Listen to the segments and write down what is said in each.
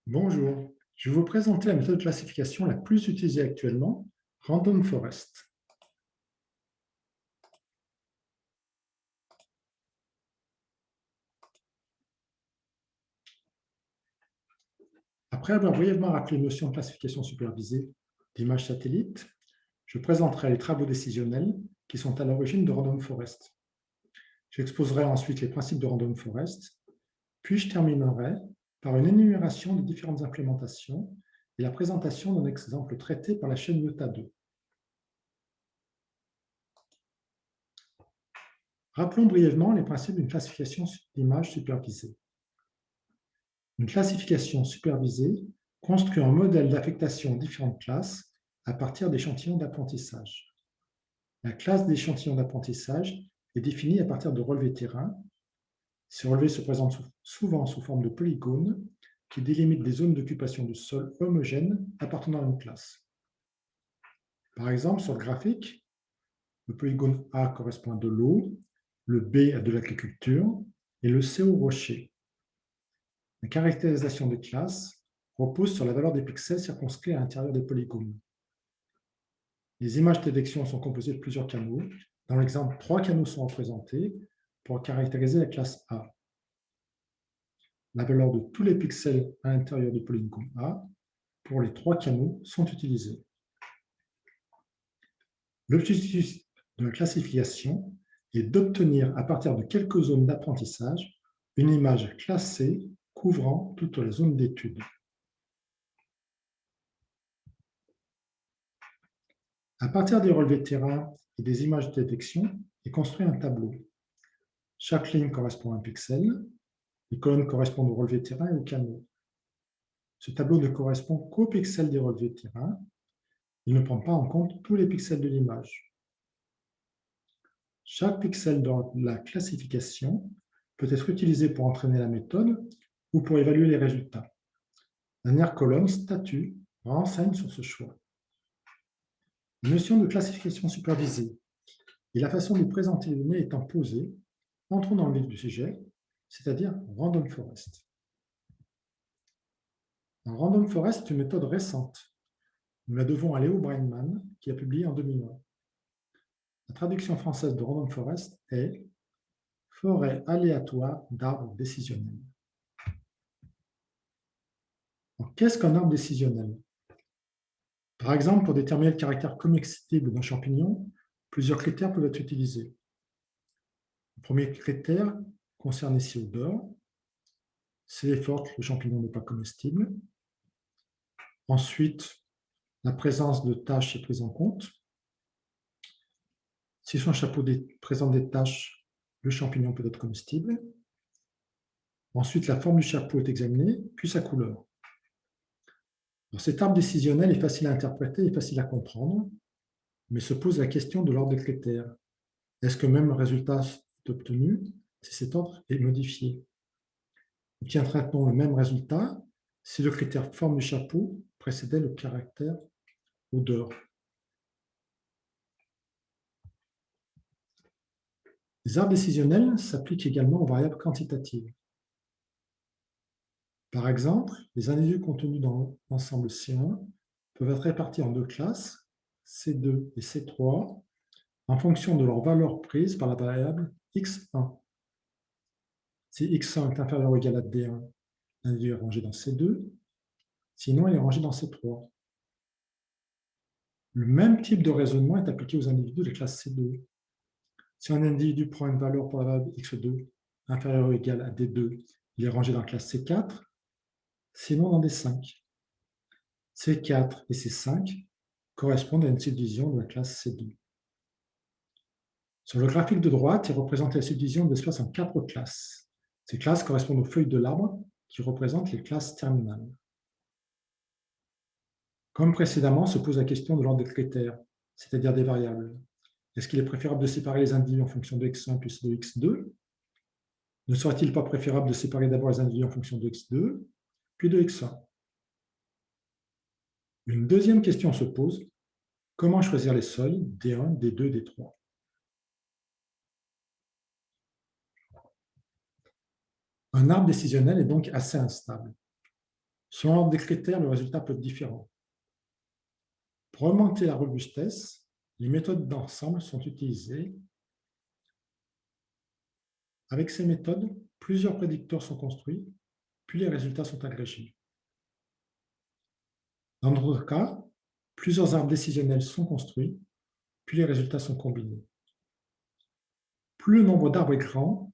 Bonjour, je vais vous présenter la méthode de classification la plus utilisée actuellement, Random Forest. Après avoir brièvement rappelé les notions de classification supervisée d'images satellites, je présenterai les travaux décisionnels qui sont à l'origine de Random Forest. J'exposerai ensuite les principes de Random Forest, puis je terminerai par une énumération des différentes implémentations et la présentation d'un exemple traité par la chaîne Iota 2. Rappelons brièvement les principes d'une classification d'images supervisée. Une classification supervisée construit un modèle d'affectation aux différentes classes à partir d'échantillons d'apprentissage. La classe d'échantillons d'apprentissage est définie à partir de relevés terrain. Ces relevés se présentent souvent sous forme de polygones qui délimitent des zones d'occupation du sol homogènes appartenant à une classe. Par exemple, sur le graphique, le polygone A correspond à de l'eau, le B à de l'agriculture et le C au rocher. La caractérisation des classes repose sur la valeur des pixels circonscrits à l'intérieur des polygones. Les images de détection sont composées de plusieurs canaux. Dans l'exemple, 3 canaux sont représentés pour caractériser la classe A. La valeur de tous les pixels à l'intérieur du polygone A pour les 3 canaux sont utilisés. L'objectif de la classification est d'obtenir à partir de quelques zones d'apprentissage une image classée couvrant toute la zone d'étude. À partir des relevés de terrain et des images de détection est construit un tableau. Chaque ligne correspond à un pixel. Les colonnes correspondent aux relevés de terrain et aux canaux. Ce tableau ne correspond qu'aux pixels des relevés de terrain. Il ne prend pas en compte tous les pixels de l'image. Chaque pixel dans la classification peut être utilisé pour entraîner la méthode ou pour évaluer les résultats. La dernière colonne, statut, renseigne sur ce choix. La notion de classification supervisée et la façon de présenter les données étant posée, entrons dans le vif du sujet, c'est-à-dire Random Forest. Un Random Forest est une méthode récente. Nous la devons à Leo Breinman, qui a publié en 2001. La traduction française de Random Forest est « forêt aléatoire d'arbres décisionnels ». Qu'est-ce qu'un arbre décisionnel? Par exemple, pour déterminer le caractère comestible d'un champignon, plusieurs critères peuvent être utilisés. Le premier critère concerne ici l'odeur. Si elle est forte, le champignon n'est pas comestible. Ensuite, la présence de taches est prise en compte. Si son chapeau présente des taches, le champignon peut être comestible. Ensuite, la forme du chapeau est examinée, puis sa couleur. Alors, cet arbre décisionnel est facile à interpréter et facile à comprendre, mais se pose la question de l'ordre des critères. Est-ce que même le résultat est obtenu si cet ordre est modifié? Obtiendra-t-on le même résultat si le critère forme du chapeau précédait le caractère odeur? Les arbres décisionnels s'appliquent également aux variables quantitatives. Par exemple, les individus contenus dans l'ensemble C1 peuvent être répartis en 2 classes, C2 et C3, en fonction de leur valeur prise par la variable x1. Si x1 est inférieur ou égal à D1, l'individu est rangé dans C2, sinon il est rangé dans C3. Le même type de raisonnement est appliqué aux individus de classe C2. Si un individu prend une valeur pour la variable x2 inférieure ou égale à D2, il est rangé dans la classe C4, sinon dans D5. C4 et C5 correspondent à une subdivision de la classe C2. Sur le graphique de droite est représentée la subdivision de l'espace en 4 classes. Ces classes correspondent aux feuilles de l'arbre qui représentent les classes terminales. Comme précédemment, se pose la question de l'ordre des critères, c'est-à-dire des variables. Est-ce qu'il est préférable de séparer les individus en fonction de x1 plus de x2? Ne serait-il pas préférable de séparer d'abord les individus en fonction de x2, puis de x1? Une deuxième question se pose, comment choisir les seuils D1, D2, D3? Un arbre décisionnel est donc assez instable. Selon l'ordre des critères, le résultat peut être différent. Pour augmenter la robustesse, les méthodes d'ensemble sont utilisées. Avec ces méthodes, plusieurs prédicteurs sont construits, puis les résultats sont agrégés. Dans d'autres cas, plusieurs arbres décisionnels sont construits, puis les résultats sont combinés. Plus le nombre d'arbres est grand,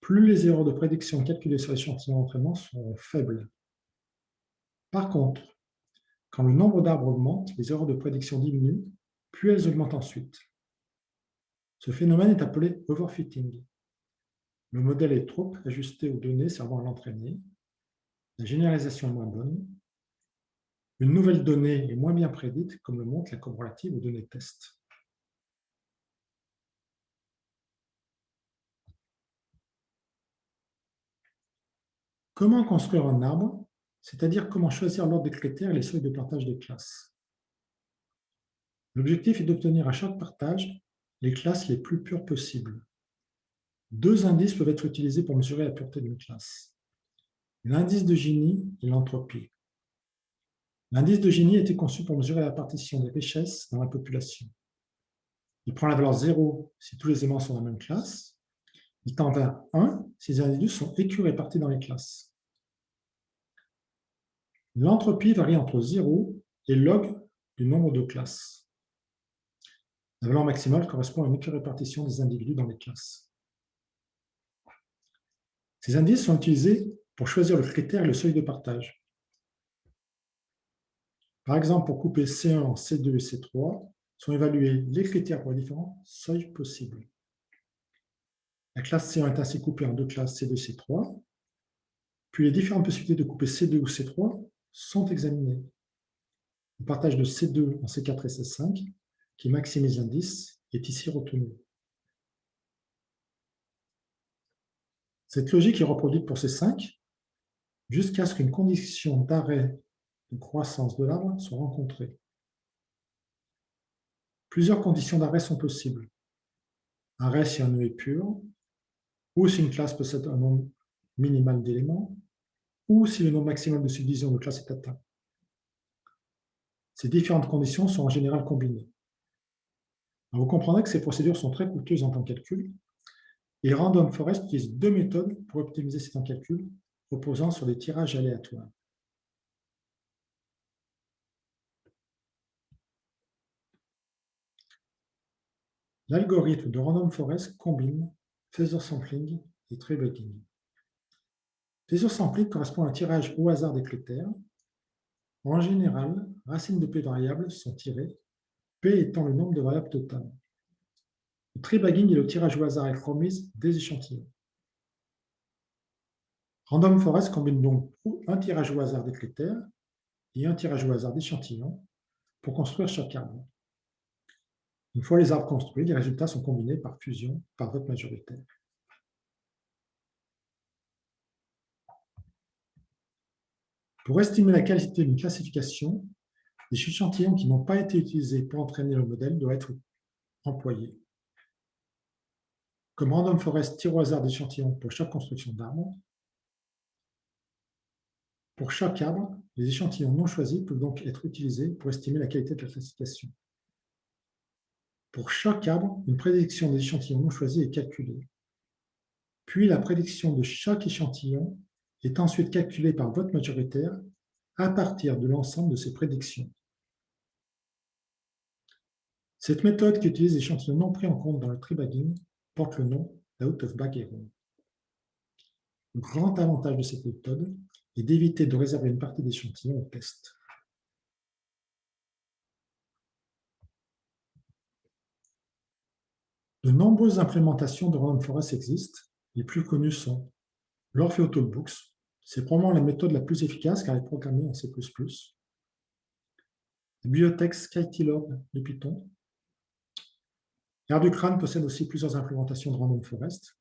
plus les erreurs de prédiction calculées sur l'échantillon d'entraînement sont faibles. Par contre, quand le nombre d'arbres augmente, les erreurs de prédiction diminuent, puis elles augmentent ensuite. Ce phénomène est appelé overfitting. Le modèle est trop ajusté aux données servant à l'entraîner, la généralisation est moins bonne, une nouvelle donnée est moins bien prédite, comme le montre la courbe relative aux données test. Comment construire un arbre, c'est-à-dire comment choisir l'ordre des critères et les seuils de partage des classes. L'objectif est d'obtenir à chaque partage les classes les plus pures possibles. Deux indices peuvent être utilisés pour mesurer la pureté d'une classe. L'indice de Gini et l'entropie. L'indice de Gini a été conçu pour mesurer la partition des richesses dans la population. Il prend la valeur 0 si tous les éléments sont dans la même classe. Il tend vers 1 si les individus sont équirépartis dans les classes. L'entropie varie entre 0 et log du nombre de classes. La valeur maximale correspond à une équirépartition des individus dans les classes. Ces indices sont utilisés pour choisir le critère et le seuil de partage. Par exemple, pour couper C1 en C2 et C3, sont évalués les critères pour les différents seuils possibles. La classe C1 est ainsi coupée en deux classes C2 et C3, puis les différentes possibilités de couper C2 ou C3 sont examinées. Le partage de C2 en C4 et C5, qui maximise l'indice, est ici retenu. Cette logique est reproduite pour C5 jusqu'à ce qu'une condition d'arrêt de croissance de l'arbre soit rencontrée. Plusieurs conditions d'arrêt sont possibles. Arrêt si un nœud est pur, ou si une classe possède un nombre minimal d'éléments, ou si le nombre maximal de subdivisions de classe est atteint. Ces différentes conditions sont en général combinées. Alors vous comprendrez que ces procédures sont très coûteuses en temps de calcul, et Random Forest utilise deux méthodes pour optimiser ces temps de calcul, reposant sur des tirages aléatoires. L'algorithme de Random Forest combine feather sampling et tree breaking. Feather sampling correspond à un tirage au hasard des critères. En général, racines de P variables sont tirées, P étant le nombre de variables totales. Le tree bagging est le tirage au hasard avec remise des échantillons. Random Forest combine donc un tirage au hasard des critères et un tirage au hasard d'échantillons pour construire chaque arbre. Une fois les arbres construits, les résultats sont combinés par fusion par vote majoritaire. Pour estimer la qualité d'une classification, les échantillons qui n'ont pas été utilisés pour entraîner le modèle doivent être employés. Comme Random Forest tire au hasard d'échantillons pour chaque construction d'arbre, pour chaque arbre, les échantillons non choisis peuvent donc être utilisés pour estimer la qualité de la classification. Pour chaque arbre, une prédiction des échantillons non choisis est calculée. Puis la prédiction de chaque échantillon est ensuite calculée par vote majoritaire à partir de l'ensemble de ces prédictions. Cette méthode qui utilise les échantillons non pris en compte dans le tree bagging porte le nom d'out-of-bag error. Le grand avantage de cette méthode est d'éviter de réserver une partie d'échantillons au test. De nombreuses implémentations de Random Forest existent. Les plus connues sont l'Orfeo Toolbooks. C'est probablement la méthode la plus efficace car elle est programmée en C++. La bibliothèque Scikit-Learn de Python. Arducrane possède aussi plusieurs implémentations de Random Forest.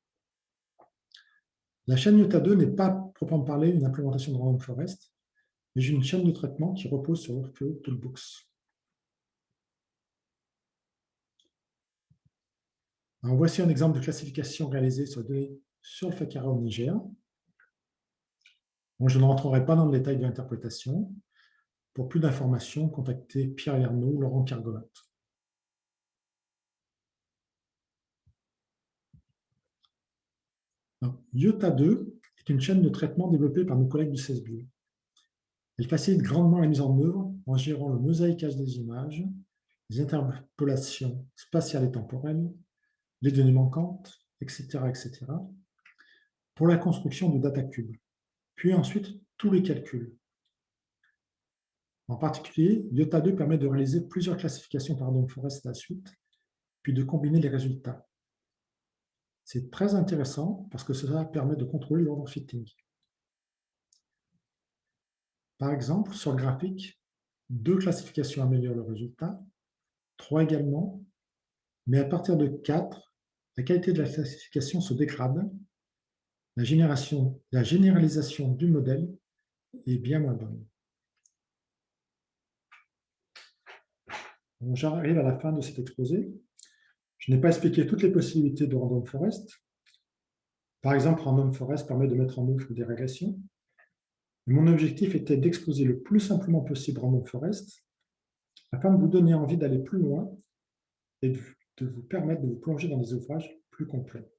La chaîne Iota 2 n'est pas, proprement parler, une implémentation de Random Forest, mais une chaîne de traitement qui repose sur Orfeo Toolbooks. Alors, voici un exemple de classification réalisée sur le FACARA au Niger. Bon, je ne rentrerai pas dans le détail de l'interprétation. Pour plus d'informations, contactez Pierre Ernaud ou Laurent Kergolat. IOTA 2 est une chaîne de traitement développée par nos collègues du CESBio. Elle facilite grandement la mise en œuvre en gérant le mosaïquage des images, les interpolations spatiales et temporelles, les données manquantes, etc., etc., pour la construction de datacubes, puis ensuite tous les calculs. En particulier, IOTA 2 permet de réaliser plusieurs classifications par random forest à la suite, puis de combiner les résultats. C'est très intéressant parce que cela permet de contrôler l'overfitting. Par exemple, sur le graphique, 2 classifications améliorent le résultat, 3 également, mais à partir de 4, la qualité de la classification se dégrade, la généralisation du modèle est bien moins bonne. Bon, j'arrive à la fin de cet exposé. Je n'ai pas expliqué toutes les possibilités de random forest. Par exemple, random forest permet de mettre en œuvre des régressions. Mon objectif était d'exposer le plus simplement possible random forest afin de vous donner envie d'aller plus loin et de vous permettre de vous plonger dans des ouvrages plus complets.